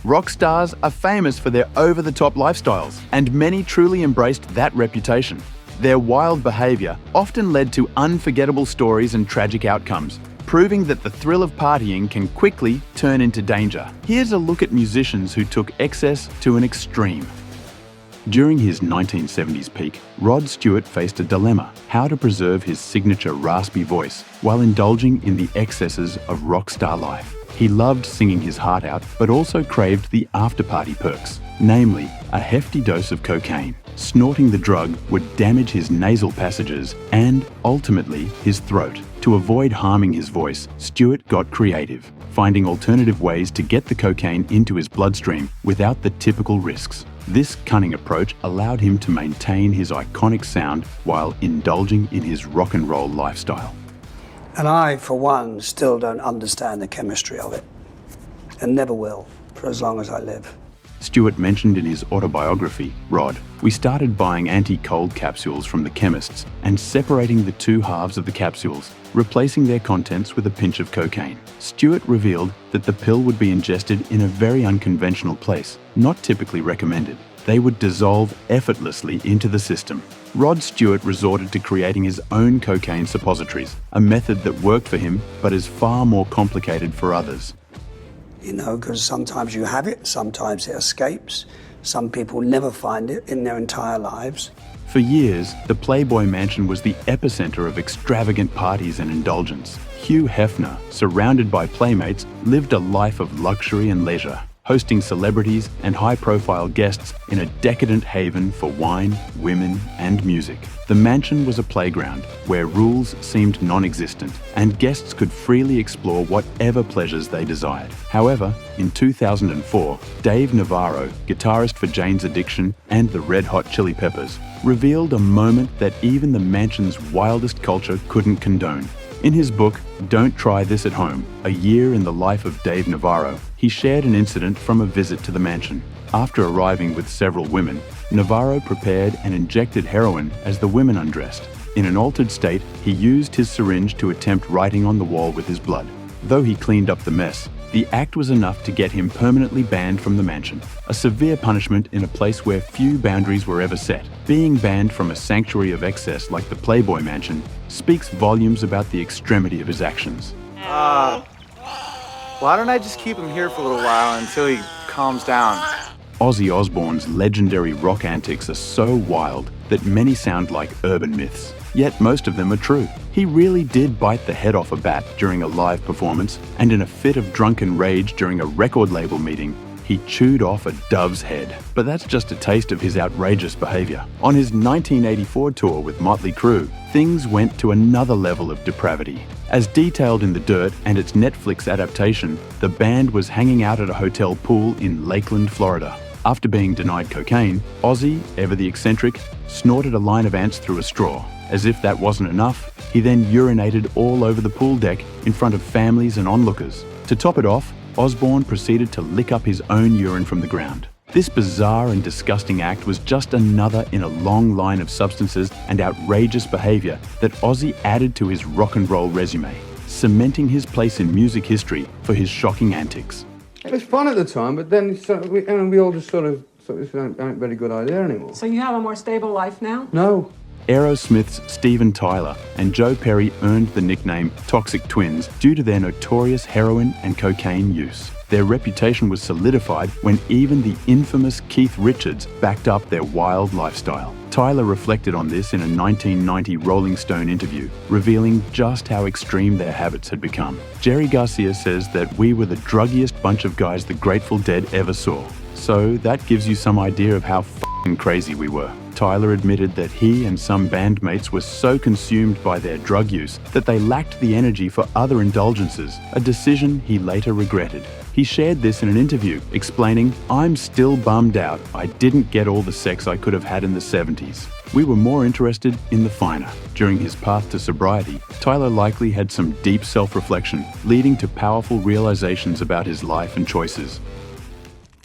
Rock stars are famous for their over-the-top lifestyles, and many truly embraced that reputation. Their wild behavior often led to unforgettable stories and tragic outcomes, proving that the thrill of partying can quickly turn into danger. Here's a look at musicians who took excess to an extreme. During his 1970s peak, Rod Stewart faced a dilemma: how to preserve his signature raspy voice while indulging in the excesses of rock star life. He loved singing his heart out, but also craved the after-party perks, namely a hefty dose of cocaine. Snorting the drug would damage his nasal passages and, ultimately, his throat. To avoid harming his voice, Stewart got creative, finding alternative ways to get the cocaine into his bloodstream without the typical risks. This cunning approach allowed him to maintain his iconic sound while indulging in his rock and roll lifestyle. And I, for one, still don't understand the chemistry of it, and never will, for as long as I live. Stewart mentioned in his autobiography, Rod, "We started buying anti-cold capsules from the chemists and separating the two halves of the capsules, replacing their contents with a pinch of cocaine." Stewart revealed that the pill would be ingested in a very unconventional place, not typically recommended. They would dissolve effortlessly into the system. Rod Stewart resorted to creating his own cocaine suppositories, a method that worked for him but is far more complicated for others. You know, because sometimes you have it, sometimes it escapes. Some people never find it in their entire lives. For years, the Playboy Mansion was the epicenter of extravagant parties and indulgence. Hugh Hefner, surrounded by playmates, lived a life of luxury and leisure, hosting celebrities and high-profile guests in a decadent haven for wine, women, and music. The mansion was a playground where rules seemed non-existent, and guests could freely explore whatever pleasures they desired. However, in 2004, Dave Navarro, guitarist for Jane's Addiction and the Red Hot Chili Peppers, revealed a moment that even the mansion's wildest culture couldn't condone. In his book, Don't Try This at Home, A Year in the Life of Dave Navarro, he shared an incident from a visit to the mansion. After arriving with several women, Navarro prepared and injected heroin as the women undressed. In an altered state, he used his syringe to attempt writing on the wall with his blood. Though he cleaned up the mess, the act was enough to get him permanently banned from the mansion, a severe punishment in a place where few boundaries were ever set. Being banned from a sanctuary of excess like the Playboy Mansion speaks volumes about the extremity of his actions. Why don't I just keep him here for a little while until he calms down? Ozzy Osbourne's legendary rock antics are so wild that many sound like urban myths, yet most of them are true. He really did bite the head off a bat during a live performance, and in a fit of drunken rage during a record label meeting, he chewed off a dove's head. But that's just a taste of his outrageous behavior. On his 1984 tour with Motley Crue, things went to another level of depravity. As detailed in The Dirt and its Netflix adaptation, the band was hanging out at a hotel pool in Lakeland, Florida. After being denied cocaine, Ozzy, ever the eccentric, snorted a line of ants through a straw. As if that wasn't enough, he then urinated all over the pool deck in front of families and onlookers. To top it off, Osbourne proceeded to lick up his own urine from the ground. This bizarre and disgusting act was just another in a long line of substances and outrageous behavior that Ozzy added to his rock and roll resume, cementing his place in music history for his shocking antics. It was fun at the time, but then we all just sort of this ain't a very good idea anymore. So you have a more stable life now? No. Aerosmith's Steven Tyler and Joe Perry earned the nickname Toxic Twins due to their notorious heroin and cocaine use. Their reputation was solidified when even the infamous Keith Richards backed up their wild lifestyle. Tyler reflected on this in a 1990 Rolling Stone interview, revealing just how extreme their habits had become. Jerry Garcia says that we were the druggiest bunch of guys the Grateful Dead ever saw. So that gives you some idea of how f***ing crazy we were. Tyler admitted that he and some bandmates were so consumed by their drug use that they lacked the energy for other indulgences, a decision he later regretted. He shared this in an interview, explaining, "I'm still bummed out I didn't get all the sex I could have had in the 70s. We were more interested in the finer." During his path to sobriety, Tyler likely had some deep self-reflection, leading to powerful realizations about his life and choices.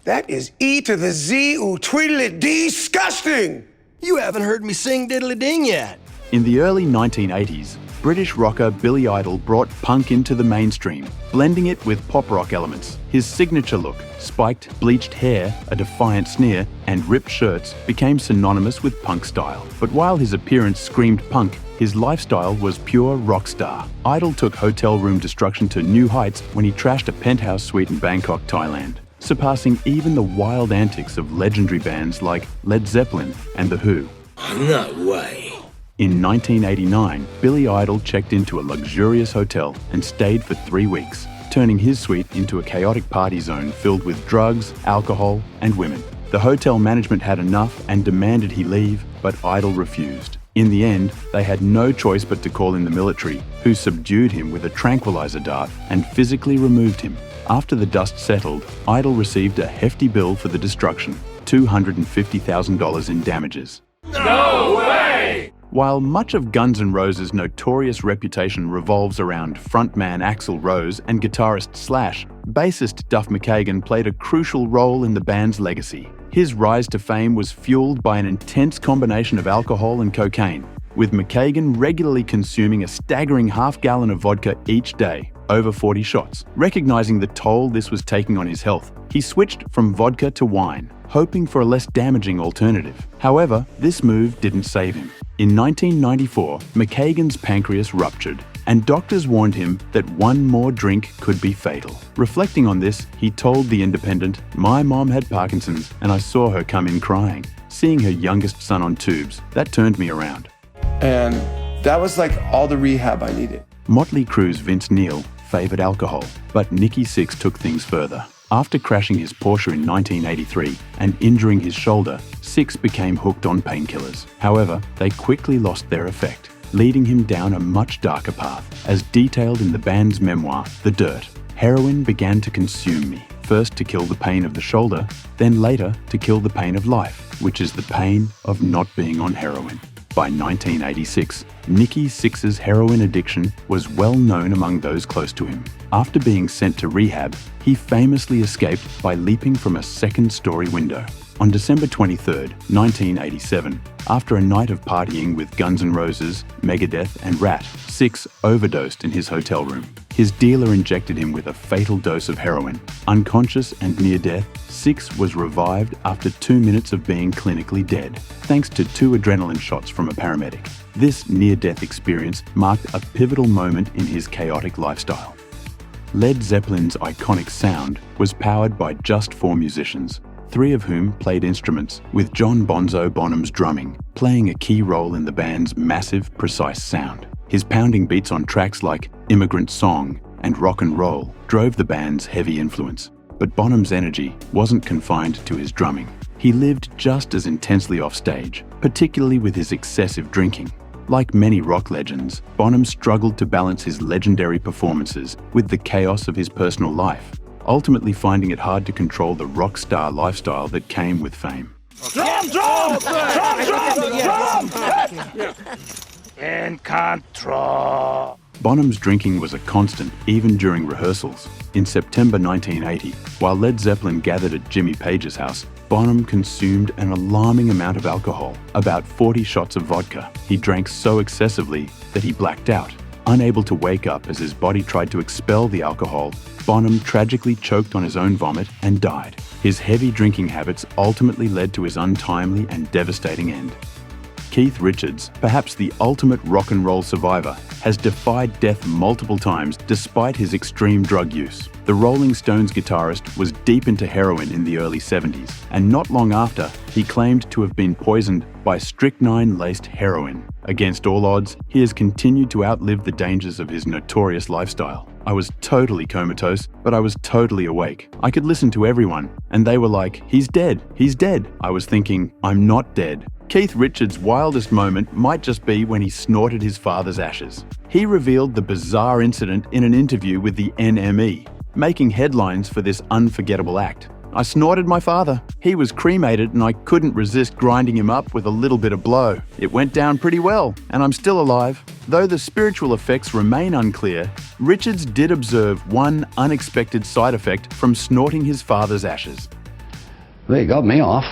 That is E to the Z ooh tweedly disgusting! You haven't heard me sing diddly ding yet. In the early 1980s, British rocker Billy Idol brought punk into the mainstream, blending it with pop rock elements. His signature look, spiked, bleached hair, a defiant sneer, and ripped shirts became synonymous with punk style. But while his appearance screamed punk, his lifestyle was pure rock star. Idol took hotel room destruction to new heights when he trashed a penthouse suite in Bangkok, Thailand, surpassing even the wild antics of legendary bands like Led Zeppelin and The Who. No way. In 1989, Billy Idol checked into a luxurious hotel and stayed for 3 weeks, turning his suite into a chaotic party zone filled with drugs, alcohol, and women. The hotel management had enough and demanded he leave, but Idol refused. In the end, they had no choice but to call in the military, who subdued him with a tranquilizer dart and physically removed him. After the dust settled, Idol received a hefty bill for the destruction, $250,000 in damages. No way! While much of Guns N' Roses' notorious reputation revolves around frontman Axl Rose and guitarist Slash, bassist Duff McKagan played a crucial role in the band's legacy. His rise to fame was fueled by an intense combination of alcohol and cocaine, with McKagan regularly consuming a staggering half-gallon of vodka each day, over 40 shots. Recognizing the toll this was taking on his health, he switched from vodka to wine, hoping for a less damaging alternative. However, this move didn't save him. In 1994, McKagan's pancreas ruptured, and doctors warned him that one more drink could be fatal. Reflecting on this, he told The Independent, "My mom had Parkinson's, and I saw her come in crying. Seeing her youngest son on tubes, that turned me around." And that was like all the rehab I needed. Motley Crue's Vince Neil favored alcohol, but Nikki Sixx took things further. After crashing his Porsche in 1983 and injuring his shoulder, Sixx became hooked on painkillers. However, they quickly lost their effect, leading him down a much darker path. As detailed in the band's memoir, The Dirt, heroin began to consume me, first to kill the pain of the shoulder, then later to kill the pain of life, which is the pain of not being on heroin. By 1986, Nikki Sixx's heroin addiction was well known among those close to him. After being sent to rehab, he famously escaped by leaping from a second-story window. On December 23, 1987, after a night of partying with Guns N' Roses, Megadeth, and Rat, Sixx overdosed in his hotel room. His dealer injected him with a fatal dose of heroin. Unconscious and near death, Sixx was revived after 2 minutes of being clinically dead, thanks to 2 adrenaline shots from a paramedic. This near-death experience marked a pivotal moment in his chaotic lifestyle. Led Zeppelin's iconic sound was powered by just 4 musicians, 3 of whom played instruments, with John Bonzo Bonham's drumming playing a key role in the band's massive, precise sound. His pounding beats on tracks like Immigrant Song and Rock and Roll drove the band's heavy influence. But Bonham's energy wasn't confined to his drumming. He lived just as intensely off stage, particularly with his excessive drinking. Like many rock legends, Bonham struggled to balance his legendary performances with the chaos of his personal life, ultimately finding it hard to control the rock star lifestyle that came with fame. Drum! In control. Bonham's drinking was a constant even during rehearsals. In September 1980, while Led Zeppelin gathered at Jimmy Page's house, Bonham consumed an alarming amount of alcohol, about 40 shots of vodka. He drank so excessively that he blacked out. Unable to wake up as his body tried to expel the alcohol, Bonham tragically choked on his own vomit and died. His heavy drinking habits ultimately led to his untimely and devastating end. Keith Richards, perhaps the ultimate rock and roll survivor, has defied death multiple times despite his extreme drug use. The Rolling Stones guitarist was deep into heroin in the early 70s, and not long after, he claimed to have been poisoned by strychnine-laced heroin. Against all odds, he has continued to outlive the dangers of his notorious lifestyle. I was totally comatose, but I was totally awake. I could listen to everyone, and they were like, "He's dead, he's dead." I was thinking, "I'm not dead." Keith Richards' wildest moment might just be when he snorted his father's ashes. He revealed the bizarre incident in an interview with the NME, making headlines for this unforgettable act. "I snorted my father. He was cremated and I couldn't resist grinding him up with a little bit of blow. It went down pretty well, and I'm still alive." Though the spiritual effects remain unclear, Richards did observe one unexpected side effect from snorting his father's ashes. They got me off.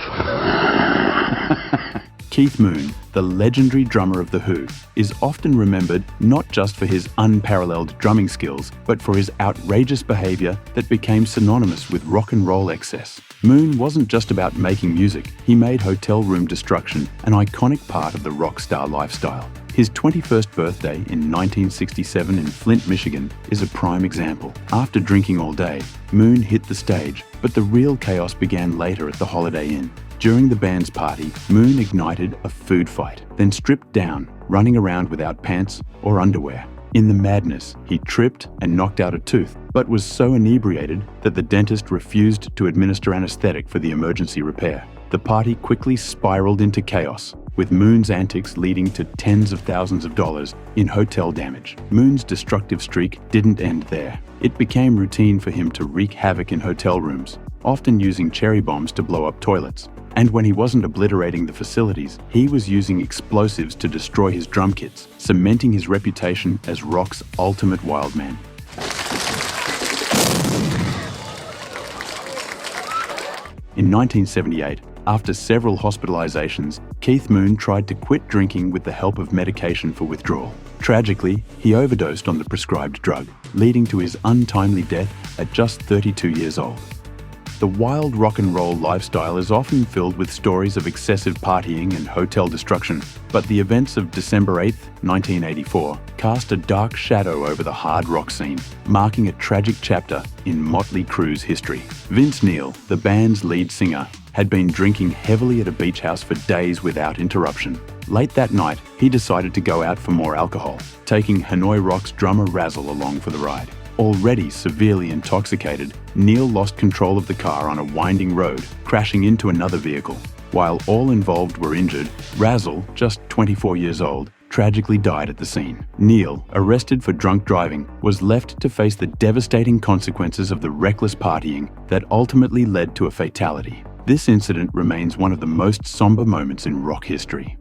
Keith Moon, the legendary drummer of The Who, is often remembered not just for his unparalleled drumming skills, but for his outrageous behavior that became synonymous with rock and roll excess. Moon wasn't just about making music, he made hotel room destruction an iconic part of the rock star lifestyle. His 21st birthday in 1967 in Flint, Michigan is a prime example. After drinking all day, Moon hit the stage, but the real chaos began later at the Holiday Inn. During the band's party, Moon ignited a food fight, then stripped down, running around without pants or underwear. In the madness, he tripped and knocked out a tooth, but was so inebriated that the dentist refused to administer anesthetic for the emergency repair. The party quickly spiraled into chaos, with Moon's antics leading to tens of thousands of dollars in hotel damage. Moon's destructive streak didn't end there. It became routine for him to wreak havoc in hotel rooms, often using cherry bombs to blow up toilets. And when he wasn't obliterating the facilities, he was using explosives to destroy his drum kits, cementing his reputation as rock's ultimate wild man. In 1978, after several hospitalizations, Keith Moon tried to quit drinking with the help of medication for withdrawal. Tragically, he overdosed on the prescribed drug, leading to his untimely death at just 32 years old. The wild rock and roll lifestyle is often filled with stories of excessive partying and hotel destruction, but the events of December 8, 1984, cast a dark shadow over the hard rock scene, marking a tragic chapter in Motley Crue's history. Vince Neil, the band's lead singer, had been drinking heavily at a beach house for days without interruption. Late that night, he decided to go out for more alcohol, taking Hanoi Rock's drummer Razzle along for the ride. Already severely intoxicated, Neil lost control of the car on a winding road, crashing into another vehicle. While all involved were injured, Razzle, just 24 years old, tragically died at the scene. Neil, arrested for drunk driving, was left to face the devastating consequences of the reckless partying that ultimately led to a fatality. This incident remains one of the most somber moments in rock history.